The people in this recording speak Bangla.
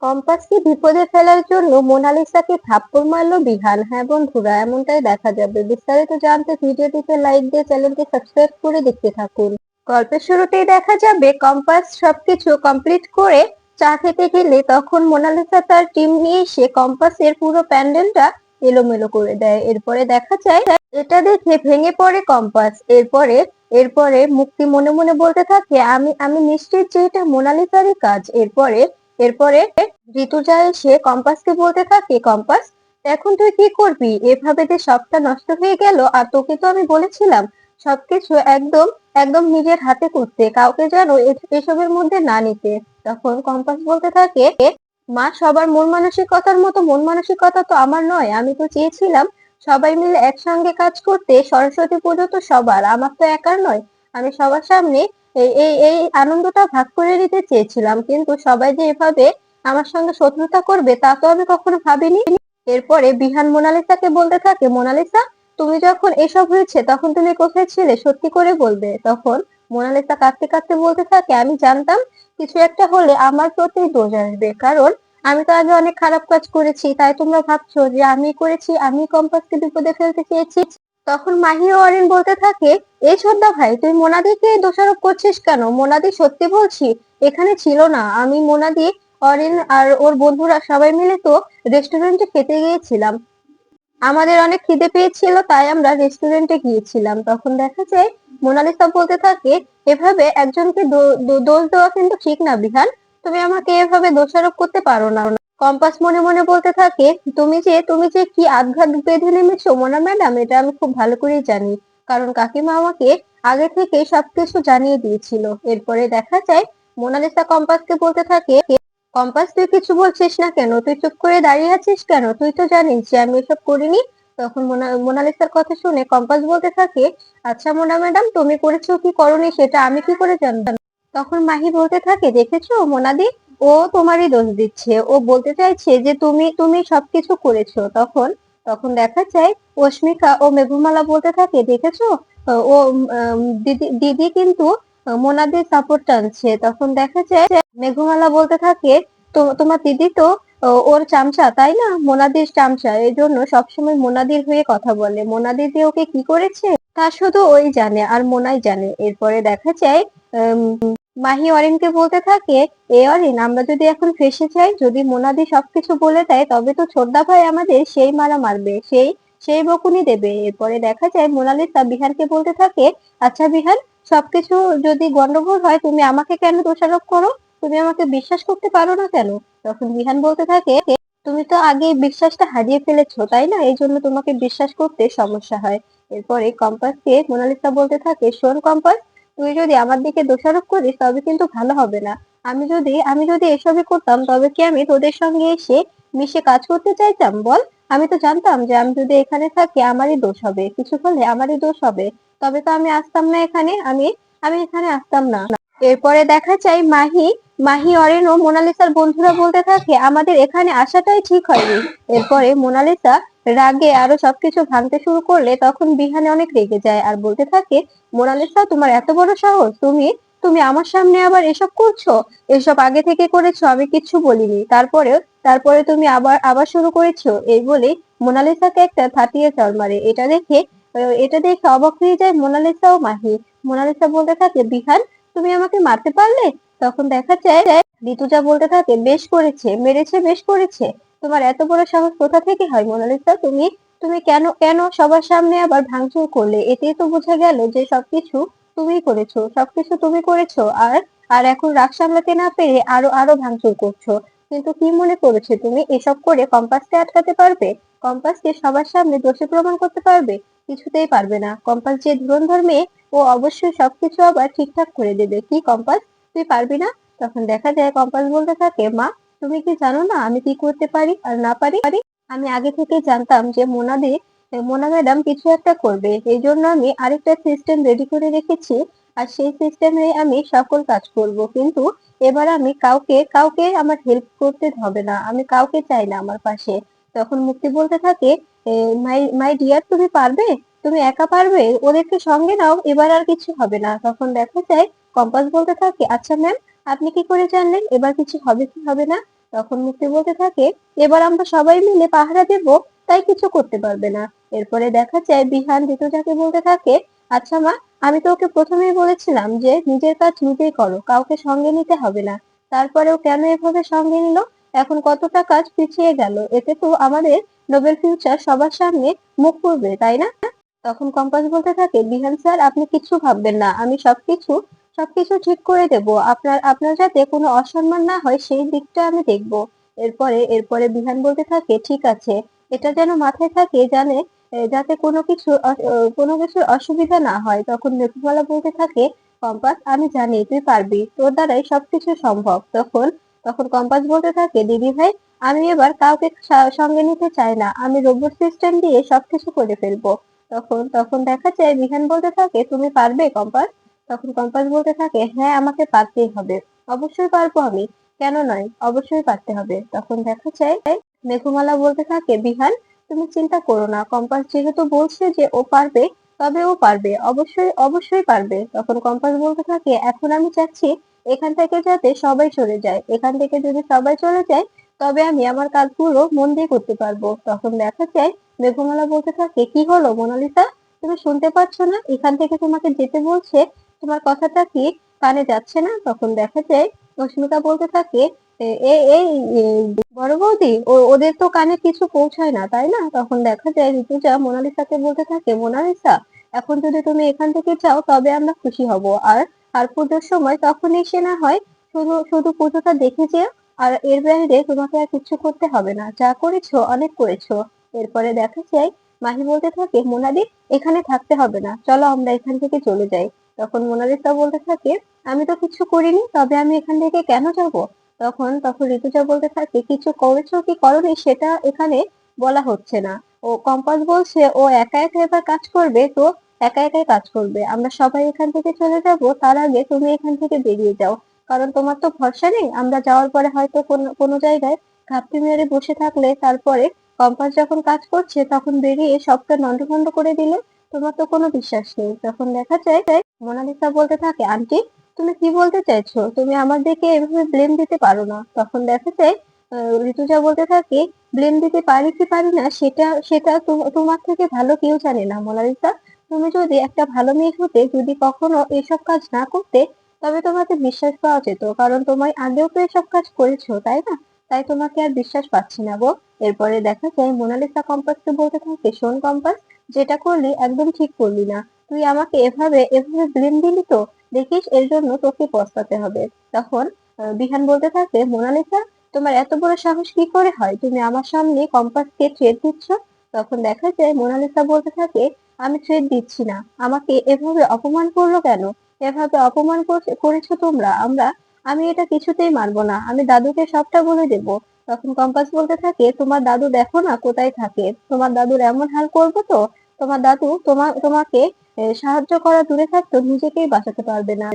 কম্পাসকে বিপদে ফেলার জন্য মোনালিসাকে থাপ্পড় মারলো বিহান। হ্যাঁ বন্ধুরা, এমনটাই দেখা যাবে। বিস্তারিত জানতে ভিডিওটিতে লাইক দিয়ে চ্যানেলটি সাবস্ক্রাইব করে দেখতে থাকুন। গল্পের শুরুতেই দেখা যাবে কম্পাস সবকিছু কমপ্লিট করে চা খেতে গেলে তখন মোনালিসা তার টিম নিয়ে এসে কম্পাসের পুরো প্যান্ডেলটা এলোমেলো করে দেয়। এরপরে দেখা যায় এটা দেখে ভেঙে পড়ে কম্পাস। এরপরে এরপরে মুক্তি মনে মনে বলতে থাকে, আমি আমি নিশ্চিত যে এটা মোনালিসারই কাজ। এরপরে এরপরে ঋতুজা এসে কম্পাসকে বলতে থাকে, কম্পাস এখন তুই কি করবি? এভাবে যে সবটা নষ্ট হয়ে গেল, আর তোকে তো আমি বলেছিলাম সবকিছু একদম একদম নিজের হাতে করতে, কাউকে যেন এসবের মধ্যে না নিতে। তখন কম্পাস বলতে থাকে, মা সবার মন মানসিকতার মতো মন মানসিকতা তো আমার নয়। আমি তো চেয়েছিলাম সবাই মিলে একসঙ্গে কাজ করতে। সরস্বতী পুজো তো সবার, আমার তো একার নয়। আমি সবার সামনে এই আনন্দটা ভাগ করে নিতে চেয়েছিলাম, কিন্তু সবাই যে এভাবে আমার সঙ্গে শত্রুতা করবে তা তো আমি কখনো ভাবিনি। এরপরে বিহান মোনালিসাকে বলতে থাকে, মোনালিসা তুমি যখন এসব হয়েছে তখন তুমি কোথায় ছিলে? সত্যি করে বলবে। তখন মোনালিসা কাঁদতে কাঁদতে বলতে থাকে, আমি জানতাম কিছু একটা হলে আমার প্রতি দোষ আসবে, কারণ আমি তো আগে অনেক খারাপ কাজ করেছি। তাই তোমরা ভাবছো যে আমি করেছি, আমি কম্পাসকে বিপদে ফেলতে চেয়েছি। তখন মাহি ও অরিন বলতে থাকে, এই ছোটদা ভাই তুই মোনাদিকে দোষারোপ করছিস কেন? মোনাদি সত্যি বলছি এখানে ছিল না। আমি মোনাদি, অরিন আর ওর বন্ধুরা সবাই মিলে তো রেস্টুরেন্টে খেতে গিয়েছিলাম। আমাদের অনেক খিদে পেয়েছিল তাই আমরা রেস্টুরেন্টে গিয়েছিলাম। তখন দেখা যায় মোনালিসা বলতে থাকে, এভাবে একজনকে দোষ দেওয়া কিন্তু ঠিক না বিহান। তুমি আমাকে এভাবে দোষারোপ করতে পারো না। কম্পাস মনে মনে বলতে থাকে, তুমি যে কি আঘাত বেঁধে নেমেছো মোনা ম্যাডাম, এটা আমি খুব ভালো করেই জানি, কারণ কাকিমা আমাকে আগে থেকে সবকিছু জানিয়ে দিয়েছিল। এরপরে দেখা যায় মোনালিসা কম্পাসকে বলতে থাকে, কম্পাস তুই কিছু বলছিস না কেন? তুই চুপ করে দাঁড়িয়ে আছিস কেন? তুই তো জানিস যে আমি এসব করিনি। তখন মোনালিসার কথা শুনে কম্পাস বলতে থাকে, আচ্ছা মোনা ম্যাডাম, তুমি করেছো কি করোনি সেটা আমি কি করে জানতাম? তখন মাহি বলতে থাকে, দেখেছো মোনাদি, ও তোমারই দোষ দিচ্ছে। ও বলতে চাইছে যে তুমি তুমি সবকিছু করেছো। তখন তখন দেখা যায় অস্মিকা ও মেঘমালা বলতে থাকে, দেখেছো ও দিদি দিদি কিন্তু মোনাদির সাপোর্ট টানছে। তখন দেখা যায় মেঘমালা বলতে থাকে, তো তোমার দিদি তো ওর চামচা তাই না, মোনাদির চামচা, এই জন্য সবসময় মোনাদির হয়ে কথা বলে। মোনাদি যে ওকে কি করেছে তা শুধু ওই জানে আর মোনাই জানে। এরপরে দেখা যায় আম, মাহি অরিনকে বলতে থাকে, এ অরিন, আমরা যদি এখন ফেঁসে যাই, যদি মোনাদি সবকিছু বলে দেয়, তবে তো ছোটদা ভাই আমাদের সেই মারা মারবে, সেই সেই বকুনি দেবে। এরপরে দেখা যায় মোনালিসা বিহানকে বলতে থাকে, আচ্ছা বিহান, সবকিছু যদি গন্ডগোল হয় তুমি আমাকে কেন দোষারোপ করো? তুমি আমাকে বিশ্বাস করতে পারো না কেন? তখন বিহান বলতে থাকে, তুমি তো আগে বিশ্বাসটা হারিয়ে ফেলেছো তাই না, এই জন্য তোমাকে বিশ্বাস করতে সমস্যা হয়। এরপরে কম্পাসকে মোনালিসা বলতে থাকে, শোন কম্পাস, তুই যদি আমার দিকে দোষারোপ করিস তবে কিন্তু ভালো হবে না। আমি যদি এসবই করতাম তবে কি আমি তোদের সঙ্গে এসে মিশে কাজ করতে চাইতাম বল? আমি তো জানতাম যে আমি যদি এখানে থাকি আমারই দোষ হবে, কিছু হলে আমারই দোষ হবে। তবে তো আমি আসতাম না এখানে, আমি আমি এখানে আসতাম না। এরপরে দেখা যায় মাহি মাহি অরিন ও মোনালিসার বন্ধুরা বলতে থাকে, আমাদের এখানে আসাটাই ঠিক হয়নি। এরপরে মোনালিসা রাগে আরো সবকিছু ভাঙতে শুরু করলে তখন বিহানে অনেক রেগে যায় আর বলতে থাকে, মোনালিসা তোমার এত বড় সাহস, তুমি তুমি আমার সামনে আবার এসব করছো? এসব আগে থেকে করেছো, আমি কিচ্ছু বলিনি। তারপরে তুমি আবার আবার শুরু করেছো। এই বলে মোনালিসাকে একটা থাটিয়ে চড় মারে। এটা দেখে অবাক হয়ে যায় মোনালিসা ও মাহি। মোনালিসা বলতে থাকে, বিহান তুমি আমাকে মারতে পারলে? তখন দেখা যায় ঋতুজা বলতে থাকে, বেশ করেছে, মেরেছে, বেশ করেছে। তোমার এত বড় সাহস কোথা থেকে হয় মোনালিসা? তুমি তুমি কেন কেন সবার সামনে আবার ভাঙচুর করলে? এতেই তো বোঝা গেল যে সবকিছু তুমি করেছো, আর আর এখন রাগ সামলাতে না পেরে আরো আরো ভাঙচুর করছো। কিন্তু কি মনে করেছো তুমি এসব করে কম্পাসকে আটকাতে পারবে? কম্পাসকে সবার সামনে দোষী প্রমাণ করতে পারবে? কিছুতেই পারবে না। কম্পাস যে ধুরন্ধর মেয়ে, ও অবশ্যই সবকিছু আবার ঠিকঠাক করে দেবে। কি কম্পাস, তুই পারবি না? তখন দেখা যায় কম্পাস বলতে থাকে, মা তুমি কি জানো না আমি কি করতে পারি আর না পারি? আমি আগে থেকে জানতাম যে মোনা ম্যাডাম কিছু একটা করবে, এই জন্য আমি আরেকটা সিস্টেম রেডি করে রেখেছি। আর সেই সিস্টেমে আমি সকল কাজ করব, কিন্তু এবার আমি কাউকে কাউকে আমার হেল্প করতে হবে না, আমি কাউকে চাই না আমার পাশে। তখন মুক্তি বলতে থাকে, মাই মাই ডিয়ার, তুমি পারবে, তুমি একা পারবে, ওদেরকে সঙ্গে নাও, এবার আর কিছু হবে না। তখন দেখা যায় কম্পাস বলতে থাকে, আচ্ছা ম্যাম, আপনি কি করে জানলেন এবার কিছু হবে কি হবে না? তখন মুক্তি বলতে থাকে, এবার আমরা সবাই মিলে পাহারা দেব, তাই কিছু করতে পারবে না। এরপরে দেখা যায় বিহান ঋতুজাকে বলতে থাকে, আচ্ছা মা, আমি তো ওকে প্রথমেই বলেছিলাম যে নিজের কাজ নিজেই করো, কাউকে সঙ্গে নিতে হবে না। তারপরেও কেন এভাবে সঙ্গে নিল? এখন কতটা কাজ পিছিয়ে গেল, এতে তো আমাদের নোবেল ফিউচার সবার সামনে মুখ পুড়বে, তাই না? তখন কম্পাস বলতে থাকে, বিহান স্যার, আপনি কিছু ভাববেন না, আমি সবকিছু ঠিক করে দেব। আপনার যাতে কোনো অসম্মান না হয় সেই দিকটা আমি দেখব। এরপরে বিহান বলতে থাকে, ঠিক আছে, এটা যেন মাথায় থাকে, যাতে কোনো কিছুর অসুবিধা না হয়। তখন মেঘমালা বলতে থাকে, কম্পাস, আমি জানি তুই পারবি, তোর দ্বারাই সবকিছু সম্ভব। তখন কম্পাস বলতে থাকে, দিদি ভাই, আমি এবার কাউকে সঙ্গে নিতে চাই না, আমি রোবট সিস্টেম দিয়ে সবকিছু করে ফেলবো। তখন দেখা যায় বিহান বলতে থাকে, তুমি পারবে কম্পাস? তখন কম্পাস বলতে থাকে, হ্যাঁ, আমাকে পারতেই হবে, অবশ্যই পারবো আমি, কেন নয়, অবশ্যই পারতে হবে। তখন দেখা যায় মেঘমালা বলতে থাকে, বিহান, তুমি চিন্তা করো না, কম্পাস যেহেতু বলছে যে ও পারবে, তবে ও পারবে, অবশ্যই অবশ্যই পারবে। তখন কম্পাস বলতে থাকে, এখন আমি চাচ্ছি এখান থেকে যাতে সবাই চলে যায়, এখান থেকে যদি সবাই চলে যায় তবে আমি আমার কাজগুলো মন দিয়ে করতে পারবো। তখন দেখা যায় মেঘমালা বলতে থাকে, কি হলো মোনালিসা, তুমি শুনতে পাচ্ছ না, এখান থেকে তোমাকে যেতে বলছে, তোমার কথাটা কি কানে যাচ্ছে না? তখন দেখা যায় অস্মিতা বলতে থাকে, "এ- এই এই এ, বড় বৌদি, ওদের তো কানে কিছু পৌঁছায় না, তাই না?" তখন দেখা যায় ঋতুজা মোনালিসাকে বলতে থাকে, মোনালিসা, এখন যদি তুমি এখান থেকে যাও তবে আমরা খুশি হব। আর পুজোর সময় তখন এসে না হয় শুধু শুধু পুজোটা দেখে যেও, আর এর বাইরে তোমাকে আর কিছু করতে হবে না, যা করেছো অনেক করেছো। এরপরে দেখা যায় মাহি বলতে থাকে, মোনালি, এখানে থাকতে হবে না, চলো আমরা এখান থেকে চলে যাই। তখন মোনালিসা বলতে থাকে, আমি তো কিছু করিনি, তবে আমি এখান থেকে কেন যাব? তখন ঋতুজা বলতে থাকে, কিছু করেছো কি করোনি সেটা এখানে বলা হচ্ছে না। ও কম্পাস বলছে ও একা একা এবার কাজ করবে, তো একা একাই কাজ করবে, আমরা সবাই এখান থেকে চলে যাব, তার আগে তুমি এখান থেকে বেরিয়ে যাও, কারণ তোমার তো ভরসা নেই, আমরা যাওয়ার পরে হয়তো কোনো জায়গায় ঘাপটি মেরে বসে থাকলে তারপরে কম্পাস যখন কাজ করছে তখন বেরিয়ে সবটা লন্ডভন্ড করে দিলে, তোমার তো কোনো বিশ্বাস নেই। তখন দেখা যায় মোনালিসা বলতে থাকে, আন্টি, তুমি কি বলতে চাইছো? তুমি আমাদেরকে এভাবে ব্লেম দিতে পারো না। তখন দেখা যায় ঋতুজা বলতে থাকে, ব্লেম দিতে পারি কি পারি না সেটা সেটা তোমার থেকে ভালো কেউ জানে না মোনালিসা। তুমি যদি একটা ভালো মেয়ে হতে, যদি কখনো এসব কাজ না করতে, তবে তোমাকে বিশ্বাস পাওয়া যেত, কারণ তোমায় আগেও তো এসব কাজ করেছো, তাই না? তাই তোমাকে আর বিশ্বাস পাচ্ছি না গো। এরপরে দেখা যায় মোনালিসা কম্পাসকে বলতে থাকে, শোন কম্পাস, যেটা করলি একদম ঠিক করলি না, তুই আমাকে এভাবে এভাবে ব্লেম দিলি তো, দেখিস এর জন্য তোকে পস্তাতে হবে। তখন বিহান বলতে থাকে, মোনালিসা, তোমার এত বড় সাহস কি করে হয়, তুমি আমার সামনে কম্পাসকে থ্রেট দিচ্ছ? তখন দেখা যায় মোনালিসা বলতে থাকে, আমি থ্রেট দিচ্ছি না, আমাকে এভাবে অপমান করলো কেন? এভাবে অপমান করেছো তোমরা, আমি এটা কিছুতেই মানবো না, আমি দাদুকে সবটা বলে দেবো। তখন কম্পাস বলতে থাকে, তোমার দাদু দেখো না কোথায় থাকে, তোমার দাদুর এমন হাল করবো তো, তোমার দাদু তোমাকে সাহায্য করা দূরে থাকতো, নিজেকেই বাঁচাতে পারবে না।